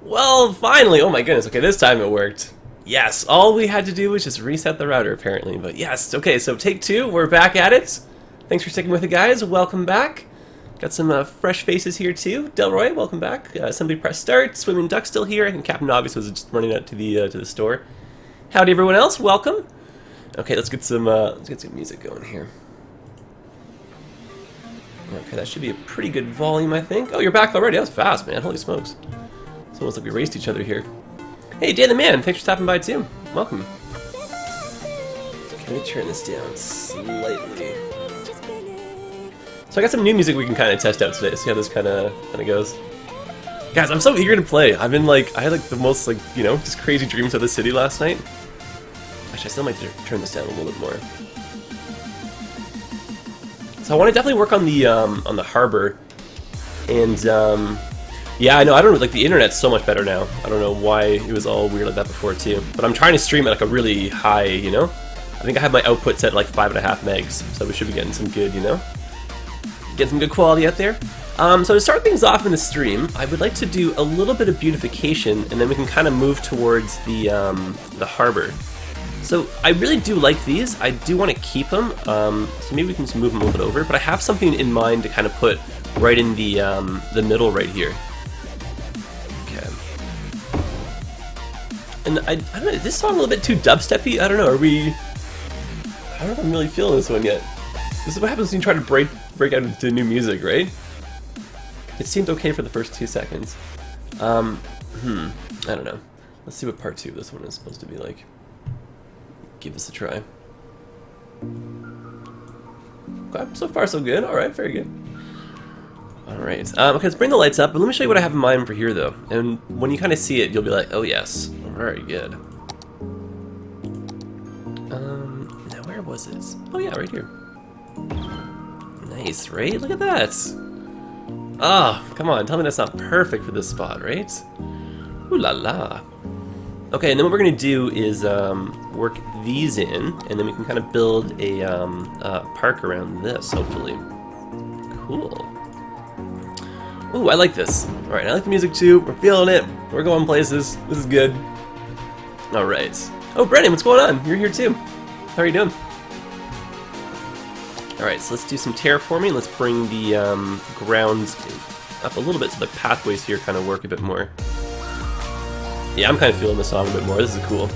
Well, finally! Oh my goodness, okay, this time it worked. Yes, all we had to do was just reset the router, apparently. But yes, okay, so take two, we're back at it. Thanks for sticking with it, guys. Welcome back. Got some fresh faces here, too. Delroy, welcome back. Somebody press start. Swimming Duck still here. And Captain Obvious was just running out to the store. Howdy, everyone else. Welcome. Okay, let's get some music going here. Okay, that should be a pretty good volume, I think. Oh, you're back already. That was fast, man. Holy smokes. It's almost like we raced each other here. Hey, Dan the Man. Thanks for stopping by, too. Welcome. Can we turn this down slightly? So I got some new music we can kind of test out today. See how this kind of goes. Guys, I'm so eager to play. I've been like, I had like the most like, you know, just crazy dreams of the city last night. Actually, I still might turn this down a little bit more. So I want to definitely work on the harbour, and yeah, I know, I don't know, like the internet's so much better now. I don't know why it was all weird like that before too. But I'm trying to stream at like a really high, you know. I think I have my output set at like 5.5 megs, so we should be getting some good, you know, getting some good quality out there. So to start things off in the stream, I would like to do a little bit of beautification, and then we can kind of move towards the harbour. So I really do like these. I do want to keep them. So maybe we can just move them a little bit over. But I have something in mind to kind of put right in the middle right here. Okay. And I don't know. Is this song a little bit too dubsteppy? I don't know. Are we? I don't know if I'm really feeling this one yet. This is what happens when you try to break out into new music, right? It seemed okay for the first 2 seconds. I don't know. Let's see what part 2 of this one is supposed to be like. Give this a try. Okay, so far so good. Alright, very good. Alright, okay, let's bring the lights up, but let me show you what I have in mind for here though. And when you kind of see it, you'll be like, oh yes, very good. Now where was it? Oh yeah, right here. Nice, right? Look at that! Ah, come on, tell me that's not perfect for this spot, right? Ooh la la. Okay, and then what we're going to do is work these in, and then we can kind of build a park around this, hopefully. Cool. Ooh, I like this. Alright, I like the music too. We're feeling it. We're going places. This is good. Alright. Oh, Brennan, what's going on? You're here too. How are you doing? Alright, so let's do some terraforming. Let's bring the grounds up a little bit so the pathways here kind of work a bit more. Yeah, I'm kind of feeling the song a bit more. This is cool.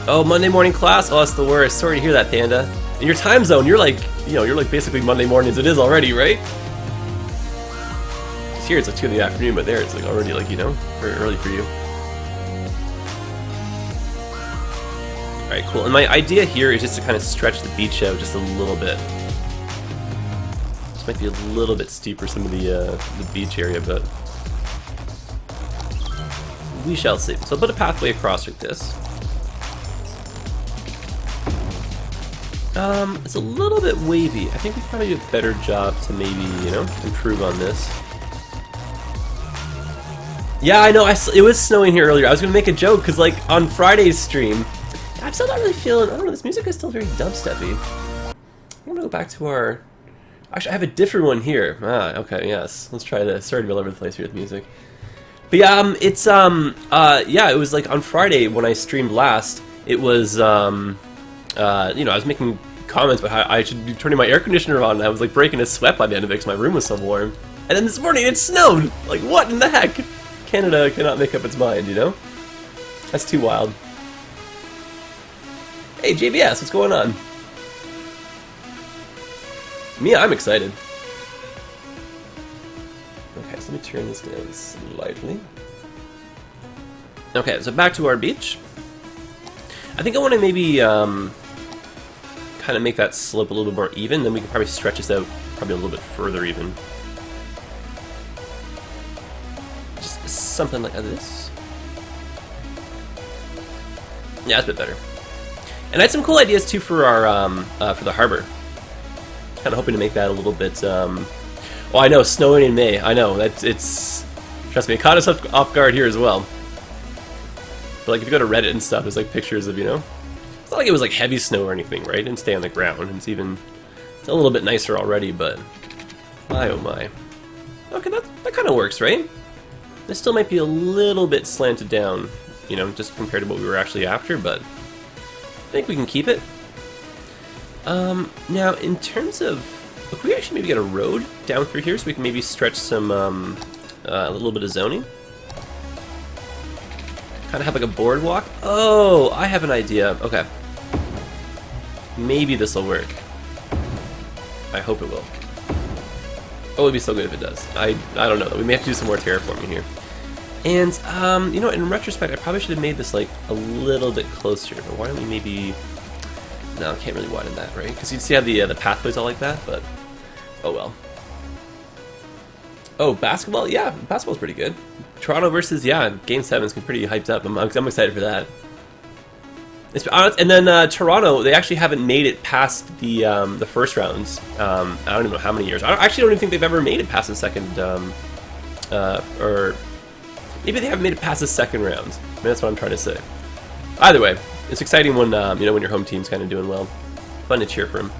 Oh, Monday morning class? Oh, that's the worst. Sorry to hear that, Panda. In your time zone, you're like, you know, you're like basically Monday morning as it is already, right? Because here it's like 2 in the afternoon, but there it's like already like, you know, very early for you. Alright, cool. And my idea here is just to kind of stretch the beach out just a little bit. This might be a little bit steep for some of the beach area, but we shall see. So I'll put a pathway across like this. It's a little bit wavy. I think we probably do a better job to maybe, you know, improve on this. Yeah, I know, it was snowing here earlier. I was going to make a joke, because like on Friday's stream, I'm still not really feeling, I don't know, this music is still very dubsteppy. I'm going to go back to our, actually I have a different one here. Ah, okay, yes. Let's try this. Sorry to be all over the place here with music. But yeah, it's, yeah, it was like on Friday when I streamed last, it was, you know, I was making comments about how I should be turning my air conditioner on, and I was like breaking a sweat by the end of it because my room was so warm. And then this morning it snowed! Like, what in the heck? Canada cannot make up its mind, you know? That's too wild. Hey, JBS, what's going on? Me, I'm excited. Okay, so let me turn this down slightly. Okay, so back to our beach. I think I want to maybe kind of make that slope a little bit more even, then we can probably stretch this out probably a little bit further even. Just something like this. Yeah, that's a bit better. And I had some cool ideas too for our for the harbor. Kind of hoping to make that a little bit. Well, I know, snowing in May. I know it's. Trust me, it caught us off guard here as well. But like, if you go to Reddit and stuff, there's like pictures of, you know. It's not like it was like heavy snow or anything, right? It didn't stay on the ground. It's a little bit nicer already, but my oh my. Okay, that kind of works, right? This still might be a little bit slanted down, you know, just compared to what we were actually after, but I think we can keep it. Now, in terms of, could we actually maybe get a road down through here so we can maybe stretch some, a little bit of zoning? Kind of have like a boardwalk? Oh, I have an idea. Okay. Maybe this will work. I hope it will. Oh, it'd be so good if it does. I don't know. We may have to do some more terraforming here. And, you know, in retrospect, I probably should have made this, like, a little bit closer. But why don't we maybe... No, I can't really widen that, right? Because you see how the pathways all like that, but... Oh, well. Oh, basketball? Yeah, basketball's pretty good. Toronto versus, yeah, Game 7's pretty hyped up. I'm excited for that. And then Toronto, they actually haven't made it past the first rounds. I don't even know how many years. I actually don't even think they've ever made it past the second, or maybe they haven't made it past the second round. I mean, that's what I'm trying to say. Either way, it's exciting when you know, when your home team's kind of doing well. Fun to cheer for them.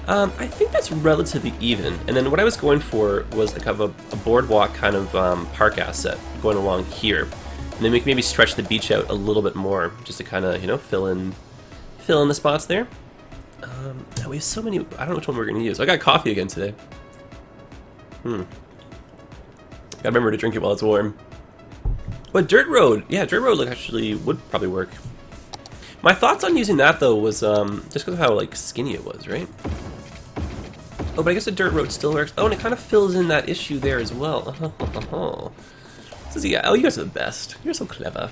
I think that's relatively even. And then what I was going for was like a boardwalk kind of park asset going along here. And then we can maybe stretch the beach out a little bit more, just to kind of, you know, fill in the spots there. Now we have so many. I don't know which one we're going to use. I got coffee again today. Gotta remember to drink it while it's warm. But dirt road, yeah, dirt road actually would probably work. My thoughts on using that though was just because of how like skinny it was, right? Oh, but I guess the dirt road still works. Oh, and it kind of fills in that issue there as well. Oh, you guys are the best. You're so clever.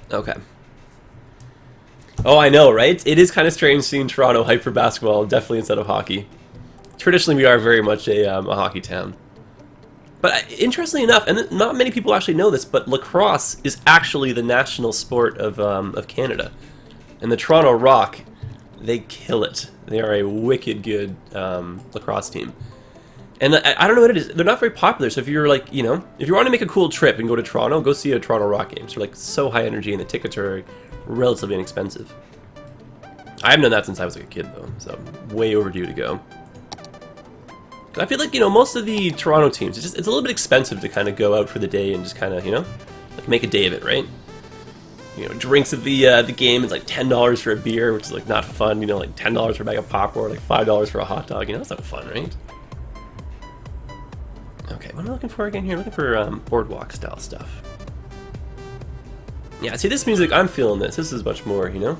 Okay. Oh, I know, right? It is kind of strange seeing Toronto hype for basketball, definitely instead of hockey. Traditionally, we are very much a hockey town. But interestingly enough, and not many people actually know this, but lacrosse is actually the national sport of Canada. And the Toronto Rock, they kill it. They are a wicked good lacrosse team. And I don't know what it is. They're not very popular. So if you're like, you know, if you want to make a cool trip and go to Toronto, go see a Toronto Rock game. They're like so high energy and the tickets are relatively inexpensive. I haven't done that since I was like a kid though, so way overdue to go. I feel like, you know, most of the Toronto teams, it's a little bit expensive to kind of go out for the day and just kind of, you know, like make a day of it, right? You know, drinks at the game, it's like $10 for a beer, which is like not fun. You know, like $10 for a bag of popcorn, like $5 for a hot dog. You know, that's not fun, right? Okay, what am I looking for again here? Looking for boardwalk style stuff. Yeah, see this music, I'm feeling this. This is much more, you know?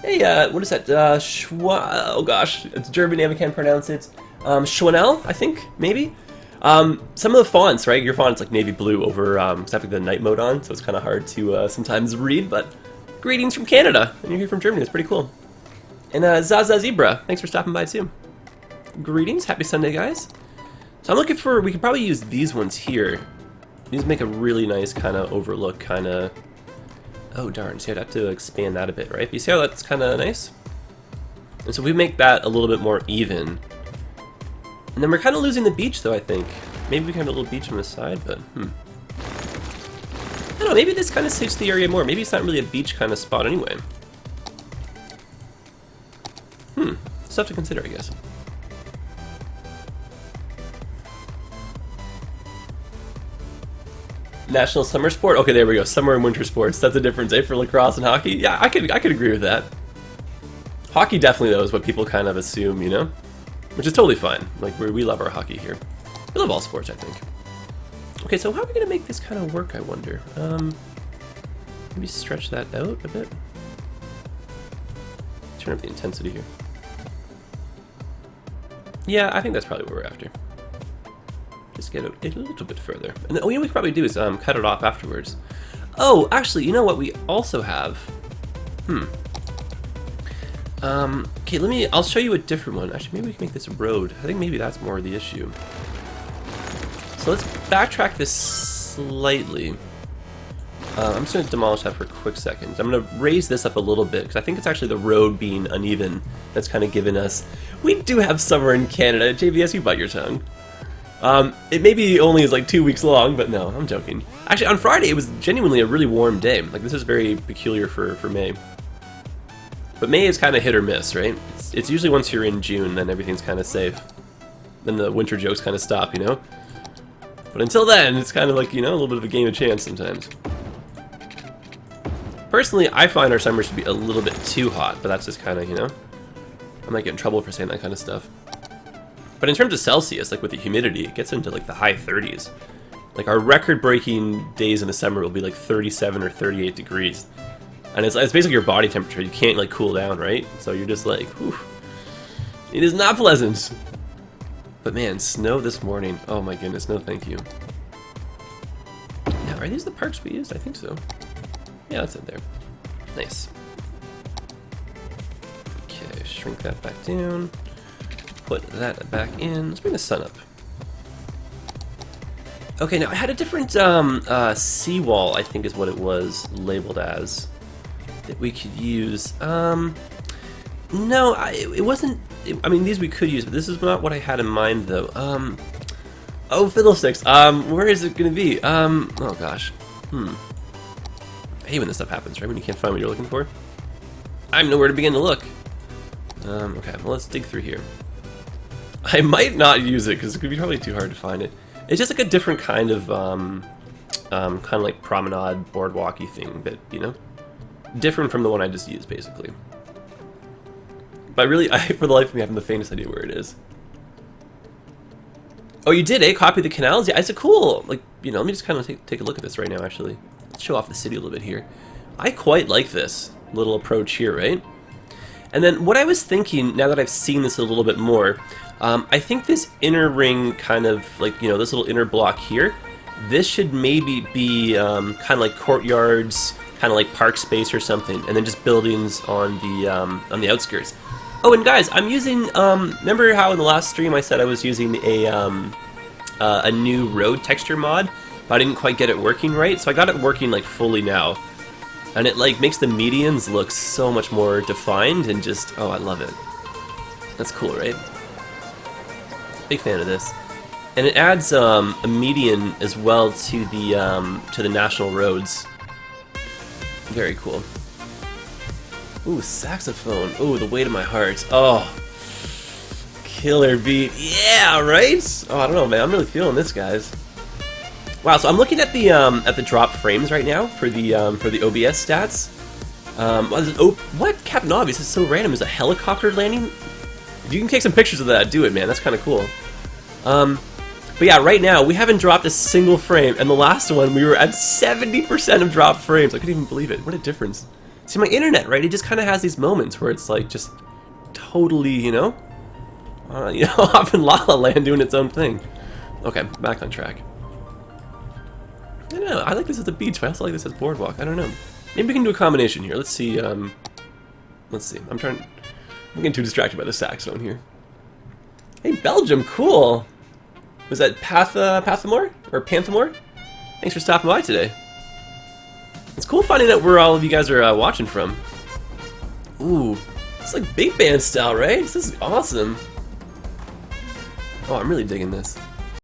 Hey, what is that? Oh gosh, it's German name, I can't pronounce it. Schwanel, I think, maybe? Some of the fonts, right? Your font's like navy blue over, except the night mode on, so it's kind of hard to sometimes read, but greetings from Canada, and you're here from Germany, it's pretty cool. And Zaza Zebra, thanks for stopping by too. Greetings, happy Sunday, guys. So I'm looking for, we could probably use these ones here. These make a really nice kind of overlook, kind of, oh darn, see I'd have to expand that a bit, right? But you see how that's kind of nice? And so if we make that a little bit more even, and then we're kind of losing the beach though, I think. Maybe we can have a little beach on the side, but I don't know, maybe this kind of suits the area more. Maybe it's not really a beach kind of spot anyway. Stuff to consider, I guess. National summer sport? Okay, there we go. Summer and winter sports. That's a difference, eh, for lacrosse and hockey? Yeah, I could agree with that. Hockey definitely, though, is what people kind of assume, you know? Which is totally fine. Like, we love our hockey here. We love all sports, I think. Okay, so how are we going to make this kind of work, I wonder? Maybe stretch that out a bit. Turn up the intensity here. Yeah, I think that's probably what we're after. Just get it a little bit further. And then, you know what we could probably do is cut it off afterwards. Oh, actually, you know what we also have? Okay, I'll show you a different one. Actually, maybe we can make this a road. I think maybe that's more the issue. So let's backtrack this slightly. I'm just going to demolish that for a quick second. I'm going to raise this up a little bit, because I think it's actually the road being uneven that's kind of given us... We do have summer in Canada. JVS, you bite your tongue. It maybe only is like 2 weeks long, but no, I'm joking. Actually, on Friday, it was genuinely a really warm day. Like, this is very peculiar for May. But May is kind of hit or miss, right? It's usually once you're in June, then everything's kind of safe. Then the winter jokes kind of stop, you know? But until then, it's kind of like, you know, a little bit of a game of chance sometimes. Personally, I find our summers to be a little bit too hot, but that's just kind of, you know, I might get in trouble for saying that kind of stuff. But in terms of Celsius, like with the humidity, it gets into like the high 30s. Like our record-breaking days in the summer will be like 37 or 38 degrees. And it's basically your body temperature. You can't like cool down, right? So you're just like, whew. It is not pleasant. But man, snow this morning. Oh my goodness, no thank you. Now, are these the parks we used? I think so. Yeah, that's in there. Nice. Okay, shrink that back down. Put that back in. Let's bring the sun up. Okay, now I had a different seawall, I think is what it was labeled as, that we could use. No, it wasn't. I mean, these we could use, but this is not what I had in mind, though. Oh, fiddlesticks. Where is it gonna be? Oh gosh. I hate when this stuff happens, right? When you can't find what you're looking for. I know where to begin to look. Okay, well, let's dig through here. I might not use it because it could be probably too hard to find it. It's just like a different kind of like promenade boardwalky thing that, you know, different from the one I just used, basically. But really, for the life of me, I haven't the faintest idea where it is. Oh, you did, eh? Copy the canals? Yeah, it's a cool, like, you know, let me just kind of take a look at this right now, actually. Let's show off the city a little bit here. I quite like this little approach here, right? And then what I was thinking, now that I've seen this a little bit more, I think this inner ring kind of, like, you know, this little inner block here, this should maybe be kind of like courtyards, kind of like park space or something, and then just buildings on the outskirts. Oh, and guys, I'm using, remember how in the last stream I said I was using a new road texture mod, but I didn't quite get it working right? So I got it working, like, fully now. And it, like, makes the medians look so much more defined and just, oh, I love it. That's cool, right? Big fan of this. And it adds a median as well to the national roads. Very cool. Ooh, saxophone. Ooh, the weight of my heart. Oh, killer beat. Yeah, right? Oh, I don't know, man. I'm really feeling this, guys. Wow. So I'm looking at the drop frames right now for the OBS stats. What? Captain Obvious is so random. Is a helicopter landing? If you can take some pictures of that, do it, man. That's kind of cool. But yeah, right now we haven't dropped a single frame, and the last one we were at 70% of dropped frames. I couldn't even believe it. What a difference. See, my internet, right? It just kind of has these moments where it's like just totally, you know, off in La La Land doing its own thing. Okay, back on track. I don't know. I like this as a beach, but I also like this as boardwalk. I don't know. Maybe we can do a combination here. Let's see. Let's see. I'm getting too distracted by the saxophone here. Hey, Belgium, cool. Was that Pathamore or Panthamore? Thanks for stopping by today. It's cool finding out where all of you guys are watching from. Ooh, it's like big band style, right? This is awesome. Oh, I'm really digging this.